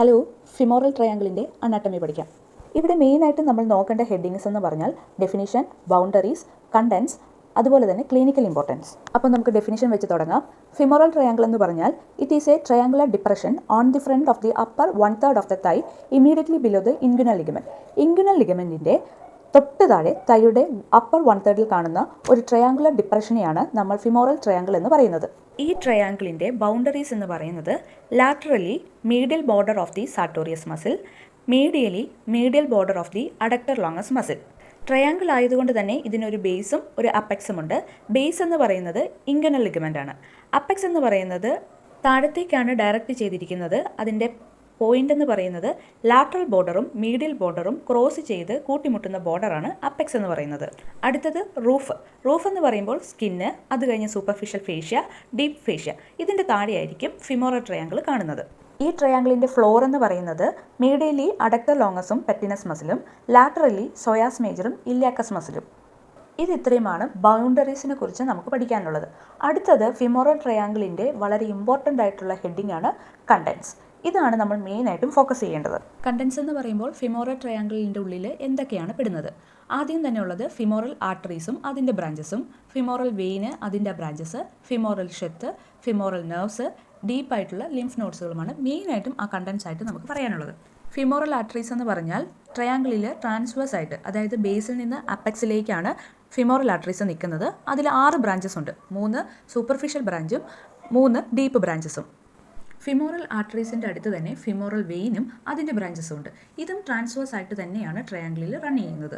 Hello, femoral ട്രയാങ്കിളിൻ്റെ anatomy പഠിക്കാം. ഇവിടെ മെയിനായിട്ട് നമ്മൾ നോക്കേണ്ട ഹെഡിങ്സ് എന്ന് പറഞ്ഞാൽ ഡെഫിനിഷൻ, ബൗണ്ടറീസ്, കണ്ടൻസ്, അതുപോലെ തന്നെ ക്ലിനിക്കൽ ഇമ്പോർട്ടൻസ്. അപ്പോൾ നമുക്ക് ഡെഫിനിഷൻ വെച്ച് തുടങ്ങാം. ഫിമോറൽ ട്രയാങ്കിൾ എന്ന് പറഞ്ഞാൽ it is a triangular depression on the front of the upper 1/3 of the thigh immediately below the inguinal ligament. Inguinal ലിഗമെന്റിൻ്റെ തൊട്ട് താഴെ തൈയുടെ അപ്പർ 1/3 കാണുന്ന ഒരു ട്രയാങ്കുലർ ഡിപ്രഷനെയാണ് നമ്മൾ ഫിമോറൽ ട്രയാങ്കിൾ എന്ന് പറയുന്നത്. ഈ ട്രയാങ്കിളിൻ്റെ ബൗണ്ടറീസ് എന്ന് പറയുന്നത് laterally medial border of the sartorius muscle, medially medial border of the adductor longus muscle. Triangle ആയതുകൊണ്ട് തന്നെ ഇതിനൊരു ബേസും ഒരു അപ്പെക്സും ഉണ്ട്. ബേസ് എന്ന് പറയുന്നത് ഇൻഗ്യുനൽ ലിഗമെന്റ് ആണ്. അപ്പെക്സ് എന്ന് പറയുന്നത് താഴത്തേക്കാണ് ഡയറക്റ്റ് ചെയ്തിരിക്കുന്നത്. അതിൻ്റെ പോയിന്റ് എന്ന് പറയുന്നത് ലാറ്ററൽ ബോർഡറും മീഡിയൽ ബോർഡറും ക്രോസ് ചെയ്ത് കൂട്ടിമുട്ടുന്ന ബോർഡറാണ് അപ്പെക്സ് എന്ന് പറയുന്നത്. അടുത്തത് റൂഫ്. റൂഫ് എന്ന് പറയുമ്പോൾ സ്കിന്ന്, അത് കഴിഞ്ഞ് സൂപ്പർഫിഷ്യൽ ഫേഷ്യ, ഡീപ്പ് ഫേഷ്യ. ഇതിൻ്റെ താഴെയായിരിക്കും ഫിമോറൽ ട്രയാങ്കിൾ കാണുന്നത്. ഈ ട്രയാങ്കിളിൻ്റെ ഫ്ലോർ എന്ന് പറയുന്നത് മീഡിയലി അഡക്ടർ ലോങ്ങസും പെറ്റിനസ് മസിലും, ലാറ്ററലി സോയാസ് മേജറും ഇല്യാക്കസ് മസിലും. ഇത് ഇത്രയുമാണ് ബൗണ്ടറീസിനെ കുറിച്ച് നമുക്ക് പഠിക്കാനുള്ളത്. അടുത്തത് ഫിമോറൽ ട്രയാങ്കിളിൻ്റെ വളരെ ഇമ്പോർട്ടൻ്റ് ആയിട്ടുള്ള ഹെഡിങ് ആണ് കണ്ടൻസ്. ഇതാണ് നമ്മൾ മെയിനായിട്ടും ഫോക്കസ് ചെയ്യേണ്ടത്. കണ്ടൻസ് എന്ന് പറയുമ്പോൾ ഫിമോറൽ ട്രയാങ്കിളിൻ്റെ ഉള്ളിൽ എന്തൊക്കെയാണ് പെടുന്നത്? ആദ്യം തന്നെ ഉള്ളത് ഫിമോറൽ ആർട്ടറീസും അതിൻ്റെ ബ്രാഞ്ചസും, ഫിമോറൽ വെയിന് അതിൻ്റെ branches, femoral Sheth, femoral nerves, ഡീപ്പായിട്ടുള്ള lymph നോഡ്സുകളുമാണ് മെയിനായിട്ടും ആ കണ്ടൻസ് ആയിട്ട് നമുക്ക് പറയാനുള്ളത്. ഫിമോറൽ ആർട്ടറീസ് എന്ന് പറഞ്ഞാൽ ട്രയാങ്കിളിൽ ട്രാൻസ്വേഴ്സ് ആയിട്ട്, അതായത് ബേസിൽ നിന്ന് അപ്പെക്സിലേക്കാണ് ഫിമോറൽ ആർട്ടറീസ് നിൽക്കുന്നത്. അതിൽ 6 ബ്രാഞ്ചസ് ഉണ്ട്. 3 സൂപ്പർഫിഷ്യൽ ബ്രാഞ്ചും 3 ഡീപ്പ് ബ്രാഞ്ചസും. ഫിമോറൽ ആർട്ടറീസിൻ്റെ അടുത്ത് തന്നെ ഫിമോറൽ വെയിനും അതിൻ്റെ ബ്രാഞ്ചസും ഉണ്ട്. ഇതും ട്രാൻസ്വേഴ്സ് ആയിട്ട് തന്നെയാണ് ട്രയാങ്കിളിൽ റൺ ചെയ്യുന്നത്.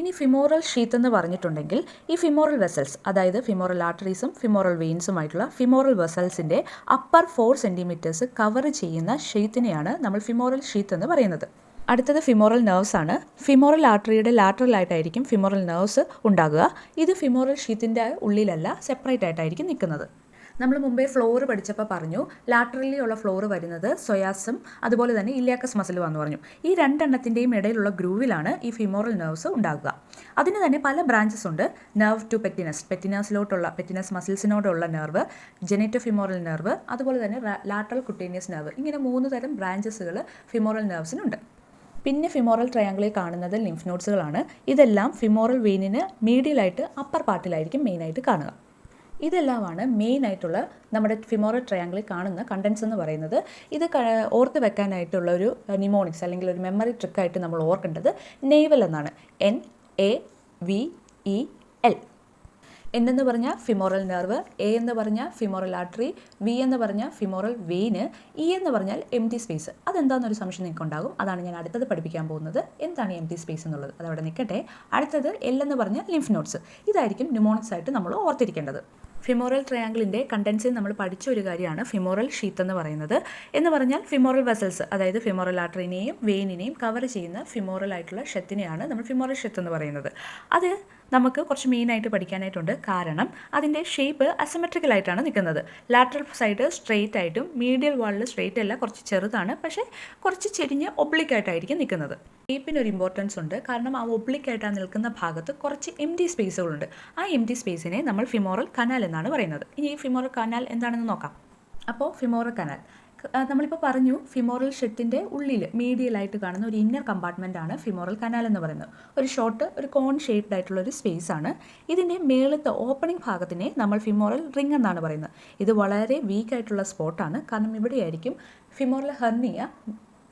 ഇനി ഫിമോറൽ ഷീത്ത് എന്ന് പറഞ്ഞിട്ടുണ്ടെങ്കിൽ ഈ ഫിമോറൽ വെസൽസ്, അതായത് femoral ആർട്ടറീസും femoral വെയിൻസുമായിട്ടുള്ള femoral വെസൽസിൻ്റെ upper 4 centimetres cover ചെയ്യുന്ന ഷീത്തിനെയാണ് നമ്മൾ ഫിമോറൽ ഷീത്ത് എന്ന് പറയുന്നത്. അടുത്തത് ഫിമോറൽ നെർവ്സ് ആണ്. ഫിമോറൽ ആർട്ടറിയുടെ ലാറ്ററലായിട്ടായിരിക്കും ഫിമോറൽ നെർവ്സ് ഉണ്ടാകുക. ഇത് ഫിമോറൽ ഷീത്തിൻ്റെ ഉള്ളിലല്ല, സെപ്പറേറ്റ് ആയിട്ടായിരിക്കും നിൽക്കുന്നത്. നമ്മൾ മുമ്പേ ഫ്ലോർ പഠിച്ചപ്പോൾ പറഞ്ഞു ലാറ്ററലി ഉള്ള ഫ്ലോർ വരുന്നത് സൊയാസും അതുപോലെ തന്നെ ഇല്യാക്കസ് മസിലും എന്ന് പറഞ്ഞു. ഈ രണ്ടെണ്ണത്തിൻ്റെയും ഇടയിലുള്ള ഗ്രൂവിലാണ് ഈ ഫിമോറൽ നെർവ്സ് ഉണ്ടാകുക. അതിന് തന്നെ പല ബ്രാഞ്ചസ് ഉണ്ട്. നെർവ് ടു പെറ്റിനസ്, പെറ്റിനസിലോട്ടുള്ള പെറ്റിനസ് മസിൽസിനോടുള്ള നെർവ്, ജെനറ്റോ ഫിമോറൽ നെർവ്, അതുപോലെ തന്നെ ലാറ്ററൽ കുട്ടേനിയസ് നെർവ്. ഇങ്ങനെ 3 തരം ബ്രാഞ്ചസുകൾ ഫിമോറൽ നെർവ്സിനുണ്ട്. പിന്നെ ഫിമോറൽ ട്രയാങ്കിളിൽ കാണുന്നത് ലിംഫ് നോഡ്സുകളാണ്. ഇതെല്ലാം ഫിമോറൽ വെയിനിന് മീഡിയലായിട്ട് അപ്പർ പാർട്ടിലായിരിക്കും മെയിനായിട്ട് കാണുക. ഇതെല്ലാമാണ് മെയിനായിട്ടുള്ള നമ്മുടെ ഫിമോറൽ ട്രയാങ്കിളിൽ കാണുന്ന കണ്ടൻസ് എന്ന് പറയുന്നത്. ഇത് ഓർത്ത് വെക്കാനായിട്ടുള്ള ഒരു നിമോണിക്സ് അല്ലെങ്കിൽ ഒരു മെമ്മറി ട്രിക്കായിട്ട് നമ്മൾ ഓർക്കേണ്ടത് നെയ്വൽ എന്നാണ്. NAVEL. N എന്ന് പറഞ്ഞാൽ ഫിമോറൽ നെർവ്, A എന്ന് പറഞ്ഞാൽ ഫിമോറൽ ആർട്ടറി, V എന്ന് പറഞ്ഞാൽ ഫിമോറൽ വെയിന്, E എന്ന് പറഞ്ഞാൽ എംപ്റ്റി സ്പേസ്. അതെന്താണെന്നൊരു സംശയം നിങ്ങൾക്ക് ഉണ്ടാകും. അതാണ് ഞാൻ അടുത്തത് പഠിപ്പിക്കാൻ പോകുന്നത്. എന്താണ് എംപ്റ്റി സ്പേസ് എന്നുള്ളത്? അതവിടെ നിൽക്കട്ടെ. അടുത്തത് L എന്ന് പറഞ്ഞാൽ ലിംഫ് നോഡ്സ്. ഇതായിരിക്കും ന്യൂമോണിക്സ് ആയിട്ട് നമ്മൾ ഓർത്തിരിക്കേണ്ടത്. ഫിമോറൽ ട്രയാങ്കിളിൻ്റെ കണ്ടൻസിൽ നമ്മൾ പഠിച്ച ഒരു കാര്യമാണ് ഫിമോറൽ ഷീത്ത് എന്ന് പറയുന്നത്. എന്ന് പറഞ്ഞാൽ ഫിമോറൽ വെസൽസ്, അതായത് ഫിമോറൽ ആർട്ടറിനെയും വെയിനിനെയും കവർ ചെയ്യുന്ന ഫിമോറൽ ആയിട്ടുള്ള ഷെത്തിനെയാണ് നമ്മൾ ഫിമോറൽ ഷെത്ത് എന്ന് പറയുന്നത്. അത് നമുക്ക് കുറച്ച് മെയിനായിട്ട് പഠിക്കാനായിട്ടുണ്ട്. കാരണം അതിൻ്റെ ഷേപ്പ് അസിമെട്രിക്കലായിട്ടാണ് നിൽക്കുന്നത്. ലാറ്ററൽ സൈഡ് സ്ട്രെയിറ്റ് ആയിട്ടും മീഡിയൽ വാളിൽ സ്ട്രെയിറ്റ് അല്ല, കുറച്ച് ചെറുതാണ്, പക്ഷേ കുറച്ച് ചെരിഞ്ഞ് ഒബ്ലിക്കായിട്ടായിരിക്കും നിൽക്കുന്നത്. ഷേപ്പിനൊരു ഇമ്പോർട്ടൻസ് ഉണ്ട്. കാരണം ആ ഒബ്ലിക്കായിട്ടാണ് നിൽക്കുന്ന ഭാഗത്ത് കുറച്ച് എംപ്റ്റി സ്പേസുകളുണ്ട്. ആ എംപ്റ്റി സ്പേസിനെ നമ്മൾ ഫിമോറൽ കനാൽ എന്നാണ് പറയുന്നത്. ഇനി ഈ ഫിമോറൽ കനാൽ എന്താണെന്ന് നോക്കാം. അപ്പോൾ ഫിമോറൽ കനാൽ നമ്മളിപ്പോൾ പറഞ്ഞു, ഫിമോറൽ ഷെത്തിൻ്റെ ഉള്ളിൽ മീഡിയലായിട്ട് കാണുന്ന ഒരു ഇന്നർ കമ്പാർട്ട്മെൻറ്റാണ് ഫിമോറൽ കനാൽ എന്ന് പറയുന്നത്. ഒരു ഷോർട്ട്, ഒരു കോൺ ഷേപ്ഡ് ആയിട്ടുള്ള ഒരു സ്പേസ് ആണ്. ഇതിൻ്റെ മേളത്തെ ഓപ്പണിംഗ് ഭാഗത്തിനെ നമ്മൾ ഫിമോറൽ റിംഗ് എന്നാണ് പറയുന്നത്. ഇത് വളരെ വീക്കായിട്ടുള്ള സ്പോട്ടാണ്. കാരണം ഇവിടെയായിരിക്കും ഫിമോറൽ ഹെർണിയ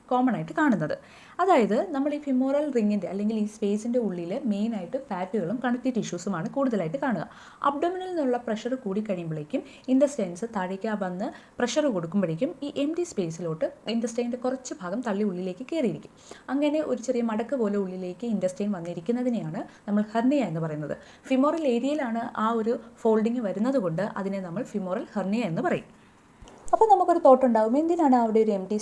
കോമൺ ആയിട്ട് കാണുന്നത്. അതായത് നമ്മൾ ഈ ഫിമോറൽ റിങ്ങിൻ്റെ അല്ലെങ്കിൽ ഈ സ്പേസിൻ്റെ ഉള്ളിൽ മെയിനായിട്ട് ഫാറ്റുകളും കണക്റ്റീവ് ടിഷ്യൂസുമാണ് കൂടുതലായിട്ട് കാണുക. അബ്ഡോമിനിൽ നിന്നുള്ള പ്രഷർ കൂടിക്കഴിയുമ്പോഴേക്കും ഇൻറ്റസ്റ്റൈൻസ് താഴേക്ക് വന്ന് പ്രഷർ കൊടുക്കുമ്പോഴേക്കും ഈ എംപ്റ്റി സ്പേസിലോട്ട് ഇൻറ്റസ്റ്റൈൻ്റെ കുറച്ച് ഭാഗം തള്ളി ഉള്ളിലേക്ക് കയറിയിരിക്കും. അങ്ങനെ ഒരു ചെറിയ മടക്ക് പോലെ ഉള്ളിലേക്ക് ഇൻറ്റസ്റ്റൈൻ വന്നിരിക്കുന്നതിനെയാണ് നമ്മൾ ഹെർണിയ എന്ന് പറയുന്നത്. ഫിമോറൽ ഏരിയയിലാണ് ആ ഒരു ഫോൾഡിങ് വരുന്നത് കൊണ്ട് അതിനെ നമ്മൾ ഫിമോറൽ ഹെർണിയ എന്ന് പറയും. അപ്പോൾ നമുക്കൊരു തോട്ട് ഉണ്ടാകും, എന്തിനാണ് അവിടെ ഒരു എംപ്റ്റി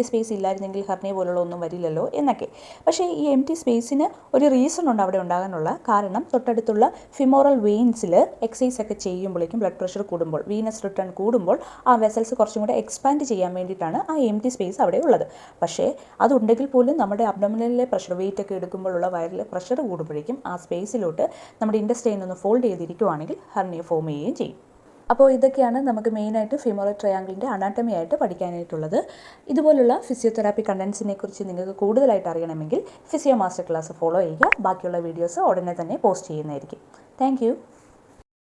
സ്പേസ് ഇല്ലായിരുന്നെങ്കിൽ ഹെർണിയ പോലുള്ള ഒന്നും വരില്ലല്ലോ എന്നൊക്കെ. പക്ഷേ ഈ എംപ്റ്റി സ്പേസിന് ഒരു റീസൺ ഉണ്ട് അവിടെ ഉണ്ടാകാനുള്ള. കാരണം തൊട്ടടുത്തുള്ള ഫിമോറൽ വെയിൻസിൽ എക്സസൈസ് ഒക്കെ ചെയ്യുമ്പോഴേക്കും ബ്ലഡ് പ്രഷർ കൂടുമ്പോൾ, വീനസ് റിട്ടേൺ കൂടുമ്പോൾ ആ വെസൽസ് കുറച്ചും കൂടെ എക്സ്പാൻഡ് ചെയ്യാൻ വേണ്ടിയിട്ടാണ് ആ എംപ്റ്റി സ്പേസ് അവിടെ ഉള്ളത്. പക്ഷേ അതുണ്ടെങ്കിൽ പോലും നമ്മുടെ അബ്ഡോമിനലിലെ പ്രഷർ, വെയിറ്റ് ഒക്കെ എടുക്കുമ്പോഴുള്ള വയറിൽ പ്രഷർ കൂടുമ്പോഴേക്കും ആ സ്പേസിലോട്ട് നമ്മുടെ ഇൻറ്റസ്റ്റൈൻ ഒന്ന് ഫോൾഡ് ചെയ്തിരിക്കുവാണെങ്കിൽ ഹെർണിയ ഫോം ചെയ്യുകയും ചെയ്യും. അപ്പോൾ ഇതൊക്കെയാണ് നമുക്ക് മെയിനായിട്ട് ഫിമോറൽ ട്രയാങ്കിളിൻ്റെ അനാട്ടമി ആയിട്ട് പഠിക്കാനായിട്ടുള്ളത്. ഇതുപോലുള്ള ഫിസിയോതെറാപ്പി കണ്ടൻസിനെ കുറിച്ച് നിങ്ങൾക്ക് കൂടുതലായിട്ട് അറിയണമെങ്കിൽ ഫിസിയോ മാസ്റ്റർ ക്ലാസ് ഫോളോ ചെയ്യുക. ബാക്കിയുള്ള വീഡിയോസ് ഉടനെ തന്നെ പോസ്റ്റ് ചെയ്യുന്നതായിരിക്കും. താങ്ക്